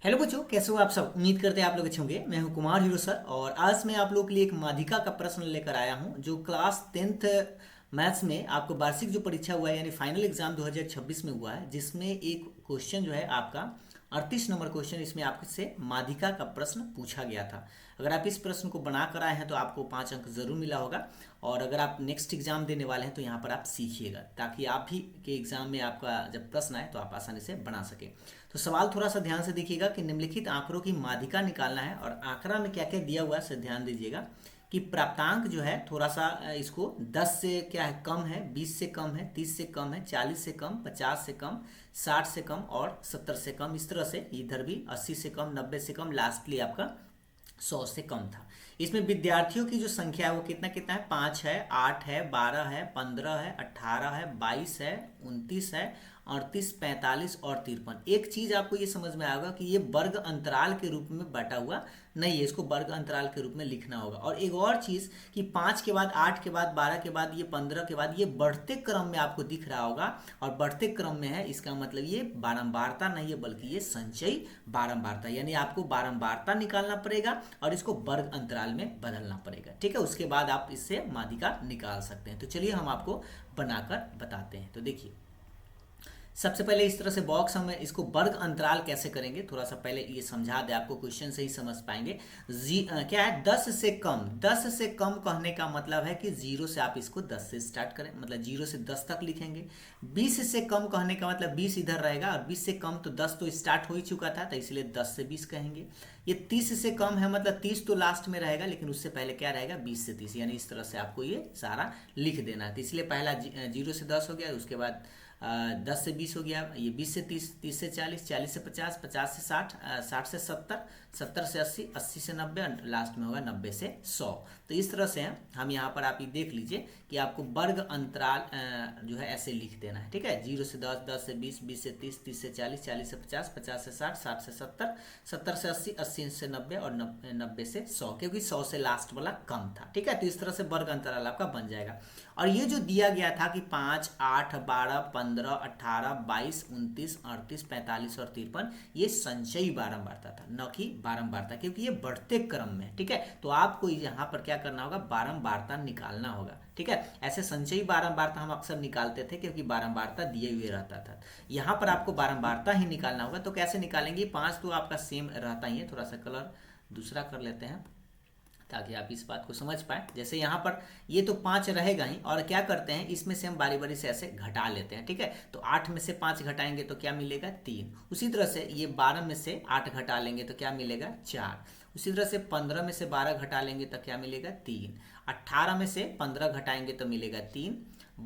Hello बच्चों, कैसे हो आप सब। उम्मीद करते हैं आप लोग अच्छे होंगे। मैं हूं कुमार हीरो सर और आज मैं आप लोगों के लिए एक माध्यिका का प्रश्न लेकर आया हूं जो क्लास 10th मैथ्स में आपको वार्षिक जो परीक्षा हुआ है यानी फाइनल एग्जाम 2026 में हुआ है, जिसमें एक क्वेश्चन जो है आपका 38 नंबर क्वेश्चन, इसमें आपसे माध्यिका का प्रश्न पूछा गया था। अगर आप इस प्रश्न को बना कर आए हैं तो आपको 5 अंक जरूर मिला होगा। और अगर आप नेक्स्ट एग्जाम देने वाले हैं तो यहाँ पर आप सीखिएगा, ताकि आप भी के एग्जाम में आपका जब प्रश्न आए तो आप आसानी से बना सके। तो सवाल थोड़ा सा ध्यान से देखिएगा कि निम्नलिखित आंकड़ों की माध्यिका निकालना है और आंकड़ा में क्या क्या दिया हुआ है से ध्यान दीजिएगा कि प्राप्तांक जो है थोड़ा सा इसको 10 से क्या है कम है, 20 से कम है, 30 से कम है, 40 से कम, 50 से कम, 60 से कम और 70 से कम। इस तरह से इधर भी 80 से कम, 90 से कम, लास्टली आपका 100 से कम था। इसमें विद्यार्थियों की जो संख्या है वो कितना कितना है, 5 है, 8 है, 12 है, 15 है, 18 है, 22 है, 29 है, 38, 45 और 53। एक चीज आपको ये समझ में आएगा कि ये वर्ग अंतराल के रूप में बटा हुआ नहीं है, इसको वर्ग अंतराल के रूप में लिखना होगा। और एक और चीज कि 5 के बाद, 8 के बाद, 12 के बाद, ये 15 के बाद, ये बढ़ते क्रम में आपको दिख रहा होगा। और बढ़ते क्रम में है, इसका मतलब ये बारंबारता नहीं है बल्कि ये संचयी बारंबारता, यानी आपको बारंबारता निकालना पड़ेगा और इसको वर्ग अंतराल में बदलना पड़ेगा। ठीक है, उसके बाद आप इससे माध्यिका निकाल सकते हैं। तो चलिए हम आपको बनाकर बताते हैं। तो देखिए, सबसे पहले इस तरह से बॉक्स हम इसको वर्ग अंतराल कैसे करेंगे, थोड़ा सा पहले ये समझा दे, आपको क्वेश्चन से ही समझ पाएंगे। क्या है, 10 से कम। 10 से कम कहने का मतलब है कि जीरो से आप इसको 10 से स्टार्ट करें, मतलब 0 से 10 तक लिखेंगे। 20 से कम कहने का मतलब 20 इधर रहेगा, और 20 से कम तो 10 तो स्टार्ट हो ही चुका था, तो इसलिए 10 से 20 कहेंगे। ये 30 से कम है, मतलब 30 तो लास्ट में रहेगा, लेकिन उससे पहले क्या रहेगा, 20 से 30, यानी इस तरह से आपको ये सारा लिख देना है। तो इसलिए पहला 0 से 10 हो गया, उसके बाद 10 से 20 हो गया, ये 20 से 30, 30 से 40, 40 से 50, 50 से 60, 60 से 70, 70 से 80, 80 से 90, लास्ट में होगा 90 से 100। तो इस तरह से हम यहाँ पर आप ये देख लीजिए कि आपको वर्ग अंतराल जो है ऐसे लिख देना है। ठीक है, 0 से 10, 10 से 20, 20 से 30, 30 से 40, 40 से 50, 50 से 60, 60 से 70, 70 से 80, 80 से 90 और 90 से 100, क्योंकि 100 से लास्ट वाला कम था। ठीक है, तो इस तरह से वर्ग अंतराल आपका बन जाएगा। और ये जो दिया गया था कि 5, 8, 12, 15, 18, 22, 29, 38, 45 और 53, ये संचयी बारंबारता था, न कि बारंबारता, क्योंकि ये बढ़ते क्रम में। ठीक है, तो आपको यहाँ पर क्या करना होगा, बारंबारता निकालना होगा। ठीक है, ऐसे संचयी बारंबारता हम अक्सर निकालते थे क्योंकि बारंबारता दिए हुए रहता था। यहाँ पर आपको बारंबारता ही निकालना होगा। तो कैसे निकालेंगे, 5 तो आपका सेम रहता ही है, थोड़ा सा कलर दूसरा कर लेते हैं ताकि आप इस बात को समझ पाए। जैसे यहाँ पर ये तो 5 रहेगा ही, और क्या करते हैं, इसमें से हम बारी बारी से ऐसे घटा लेते हैं। ठीक है, तो 8 में से 5 घटाएंगे तो क्या मिलेगा, 3। उसी तरह से ये 12 में से 8 घटा लेंगे तो क्या मिलेगा, 4। उसी तरह से 15 में से 12 घटा लेंगे तो क्या मिलेगा, 3। 18 में से 15 घटाएंगे तो मिलेगा 3।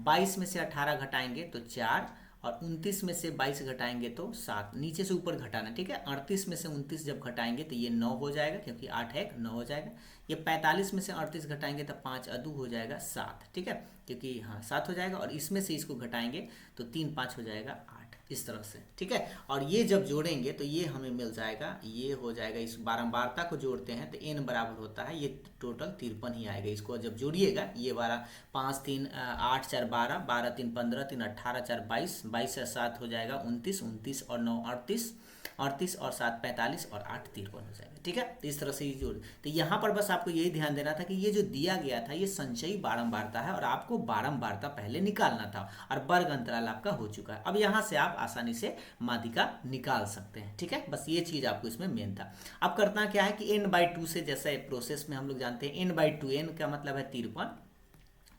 22 में से 18 घटाएंगे तो 4। और 29 में से 22 घटाएंगे तो 7, नीचे से ऊपर घटाना। ठीक है, 38 में से 29 जब घटाएंगे तो ये 9 हो जाएगा, क्योंकि 8 है 9 हो जाएगा। ये 45 में से 38 घटाएंगे तो 5 अदू हो जाएगा 7। ठीक है, क्योंकि हाँ 7 हो जाएगा, और इसमें से इसको घटाएंगे तो 3 5 हो जाएगा 8, इस तरह से। ठीक है, और ये जब जोड़ेंगे तो ये हमें मिल जाएगा, ये हो जाएगा, इस बारंबारता को जोड़ते हैं तो n बराबर होता है, ये टोटल 53 ही आएगा। इसको जब जोड़िएगा, ये वाला 5 3 8 4 12, 12 3 15, 3 18, 4 22, 22 से 7 हो जाएगा 29, 29 और 9 38, 38 और 7 45 और 8 53 हो जाएगा। ठीक है, तो इस तरह से ये जोड़, तो यहाँ पर बस आपको यही ध्यान देना था कि ये जो दिया गया था ये संचयी बारंबारता है, और आपको बारंबारता पहले निकालना था, और वर्ग अंतराल आपका हो चुका है। अब यहाँ से आप आसानी से माध्यिका निकाल सकते हैं। ठीक है, बस ये चीज आपको इसमें मेन था। अब करना क्या है कि n/2 से, जैसे प्रोसेस में हम लोग जानते हैं n/2, n का मतलब है 53,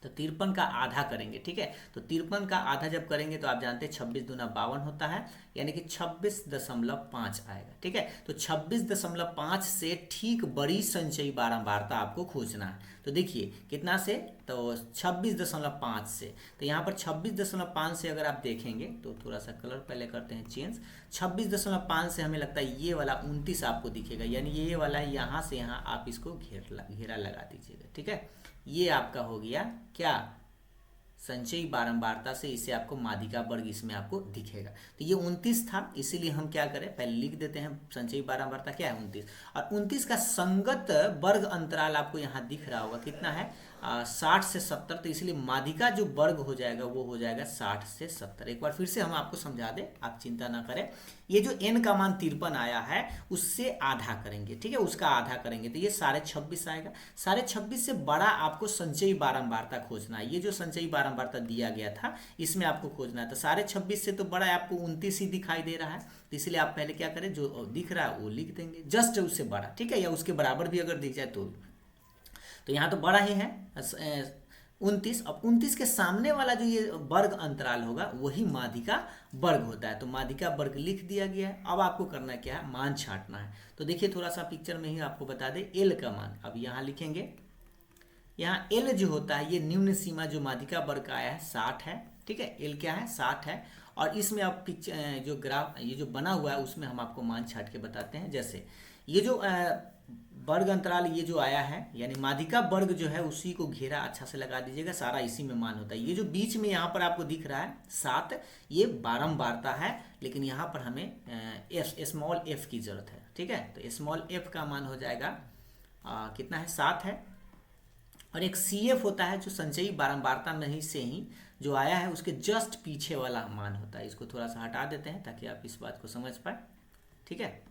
तो 53 का आधा करेंगे। ठीक है, तो 53 का आधा जब करेंगे तो आप जानते हैं 26 दूना 52 होता है, यानी कि 26.5 आएगा। ठीक है, तो 26.5 से ठीक बड़ी संचयी बारंबारता आपको खोजना है। तो देखिए कितना से, तो 26.5 से, तो यहाँ पर 26.5 से अगर आप देखेंगे तो थोड़ा सा कलर पहले करते हैं चेंज। 26.5 से हमें लगता है ये वाला 29 आपको दिखेगा, यानी ये वाला यहाँ से यहाँ आप इसको घेरा लगा दीजिएगा। ठीक है, ये आपका हो गया क्या, संचयी बारंबारता से, इसे आपको माध्यिका वर्ग इसमें आपको दिखेगा। तो ये 29 था, इसीलिए हम क्या करें, पहले लिख देते हैं संचयी बारंबारता क्या है 29, और 29 का संगत वर्ग अंतराल आपको यहाँ दिख रहा होगा, कितना है 60 से 70, तो इसलिए माध्यिका जो वर्ग हो जाएगा वो हो जाएगा 60 से 70। एक बार फिर से हम आपको समझा दें, आप चिंता ना करें। ये जो n का मान 53 आया है उससे आधा करेंगे, ठीक है, उसका आधा करेंगे तो ये 26.5 आएगा। 26.5 से बड़ा आपको संचयी बारंबारता खोजना है। ये जो संचयी बारंबारता दिया गया था इसमें आपको खोजना है, तो 26.5 से तो बड़ा है, आपको 29 ही दिखाई दे रहा है, तो इसलिए आप पहले क्या करें, जो दिख रहा है वो लिख देंगे, जस्ट उससे बड़ा, ठीक है, या उसके बराबर भी अगर दिख जाए तो यहाँ तो बड़ा ही है 29। अब 29 के सामने वाला जो ये वर्ग अंतराल होगा वही माध्यिका वर्ग होता है, तो माध्यिका वर्ग लिख दिया गया है। अब आपको करना क्या है, मान छांटना है। तो देखिए थोड़ा सा पिक्चर में ही आपको बता दें एल का मान, अब यहाँ लिखेंगे, यहाँ एल जो होता है ये निम्न सीमा जो माध्यिका वर्ग का आया है 60 है, ठीक है, एल क्या है 60 है। और इसमें आप पिक्चर जो ग्राफ ये जो बना हुआ है उसमें हम आपको मान छाट के बताते हैं। जैसे ये जो वर्ग अंतराल ये जो आया है यानी माध्यिका वर्ग जो है उसी को घेरा अच्छा से लगा दीजिएगा, सारा इसी में मान होता है। ये जो बीच में यहाँ पर आपको दिख रहा है 7, ये बारंबारता है, लेकिन यहाँ पर हमें स्मॉल एफ की जरूरत है, ठीक है, तो स्मॉल एफ का मान हो जाएगा कितना है 7 है। और एक सी एफ होता है जो संचयी बारंबारता में ही से ही जो आया है उसके जस्ट पीछे वाला मान होता है। इसको थोड़ा सा हटा देते हैं ताकि आप इस बात को समझ पाए, ठीक है,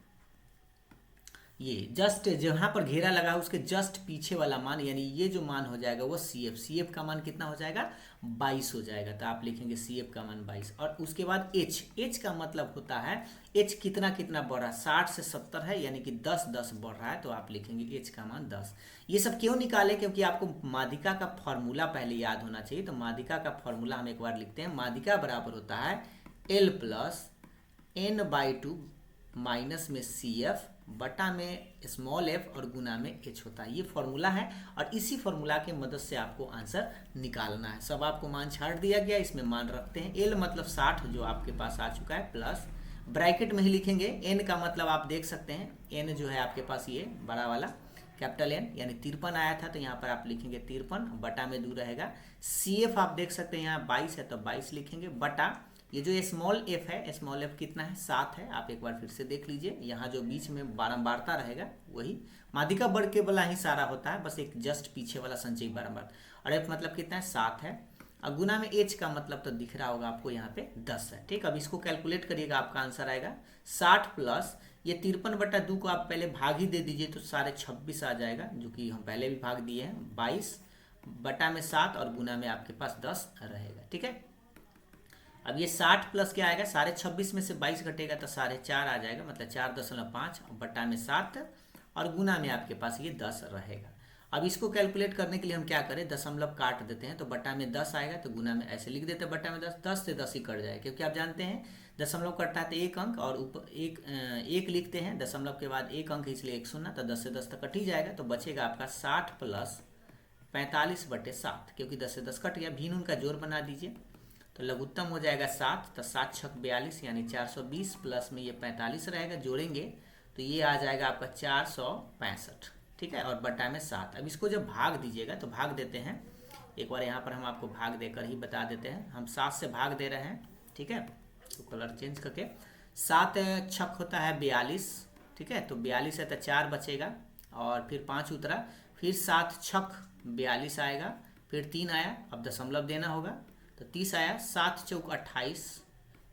ये जस्ट जहाँ पर घेरा लगा है उसके जस्ट पीछे वाला मान यानी ये जो मान हो जाएगा वो सी एफ का मान कितना हो जाएगा 22 हो जाएगा, तो आप लिखेंगे सी एफ का मान 22। और उसके बाद एच का मतलब होता है एच कितना कितना बढ़ रहा है, 60 से 70 है यानी कि 10 बढ़ रहा है, तो आप लिखेंगे एच का मान 10। ये सब क्यों निकाले, क्योंकि आपको माध्यिका का फॉर्मूला पहले याद होना चाहिए। तो माध्यिका का फॉर्मूला हम एक बार लिखते हैं, माध्यिका बराबर होता है एल प्लस n/2 माइनस में सी एफ बटा में स्मॉल एफ और गुना में एच होता है। ये फॉर्मूला है और इसी फॉर्मूला की मदद से आपको आंसर निकालना है। सब आपको मान छाट दिया गया, इसमें मान रखते हैं। एल मतलब 60 जो आपके पास आ चुका है, प्लस ब्रैकेट में ही लिखेंगे। एन का मतलब आप देख सकते हैं, एन जो है आपके पास ये बड़ा वाला कैपिटल एन यानी 53 आया था, तो यहाँ पर आप लिखेंगे 53 बटा में 2 रहेगा। सी एफ आप देख सकते हैं यहाँ 22 है तो 22 लिखेंगे बटा ये जो स्मॉल एफ है, स्मॉल एफ कितना है 7 है। आप एक बार फिर से देख लीजिए, यहाँ जो बीच में बारंबारता रहेगा वही माध्यिका वर्ग के वाला ही सारा होता है, बस एक जस्ट पीछे वाला संचयी बारंबार। और एफ मतलब कितना है 7 है, और गुना में एच का मतलब तो दिख रहा होगा आपको यहाँ पे 10 है, ठीक। अब इसको कैलकुलेट करिएगा, आपका आंसर आएगा 60 प्लस ये 53 बटा 2 को आप पहले भाग ही दे दीजिए तो 26.5 आ जाएगा, जो कि हम पहले भी भाग दिए हैं। 22 बटा में 7 और गुना में आपके पास 10 रहेगा, ठीक है। अब ये 60 प्लस क्या आएगा, 26.5 में से 22 घटेगा तो 4.5 आ जाएगा, मतलब 4.5 बटा में 7 और गुना में आपके पास ये 10 रहेगा। अब इसको कैलकुलेट करने के लिए हम क्या करें, दशमलव काट देते हैं, तो बटा में 10 आएगा तो गुना में ऐसे लिख देते हैं बटा में 10, 10 से 10 ही कट जाएगा, क्योंकि आप जानते हैं दशमलव कटता है तो एक अंक और ऊपर एक लिखते हैं, दशमलव के बाद एक अंक इसलिए 1 शून्य, तो 10 से 10 तक कट ही जाएगा, तो बचेगा आपका 60 प्लस 45/7, क्योंकि 10 से 10 कट गया। भिन्न उनका जोड़ बना दीजिए तो लघुत्तम हो जाएगा 7, तो 7 छक 42 यानी 420 प्लस में ये 45 रहेगा, जोड़ेंगे तो ये आ जाएगा आपका 465, ठीक है, और बटा में 7। अब इसको जब भाग दीजिएगा तो भाग देते हैं, एक बार यहाँ पर हम आपको भाग देकर ही बता देते हैं। हम 7 से भाग दे रहे हैं, ठीक है, तो कलर चेंज करके 7 छक होता है 42, ठीक है, तो 42 है तो 4 बचेगा और फिर 5 उतरा, फिर 7 छक 42 आएगा, फिर 3 आया, अब दशमलव देना होगा तो 30 आया, 7 चौक 28,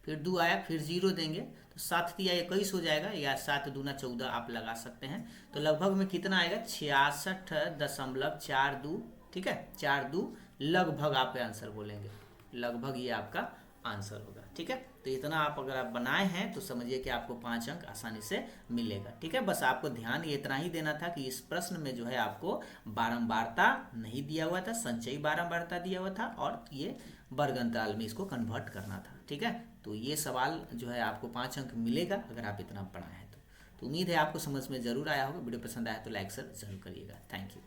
फिर 2 आया, फिर 0 देंगे तो 7 तिया 21 हो जाएगा, या 7 दूना 14 आप लगा सकते हैं। तो लगभग में कितना आएगा 66.42, ठीक है, 42 लगभग आप आंसर बोलेंगे, लगभग ये आपका आंसर होगा, ठीक है। तो इतना आप अगर आप बनाए हैं तो समझिए कि आपको 5 अंक आसानी से मिलेगा, ठीक है। बस आपको ध्यान ये इतना ही देना था कि इस प्रश्न में जो है आपको बारंबारता नहीं दिया हुआ था, संचयी बारंबारता दिया हुआ था और ये वर्ग अंतराल में इसको कन्वर्ट करना था, ठीक है। तो ये सवाल जो है आपको 5 अंक मिलेगा अगर आप इतना पढ़ाए हैं तो उम्मीद है आपको समझ में जरूर आया होगा। वीडियो पसंद आया तो लाइक शेयर जरूर करिएगा। Thank you.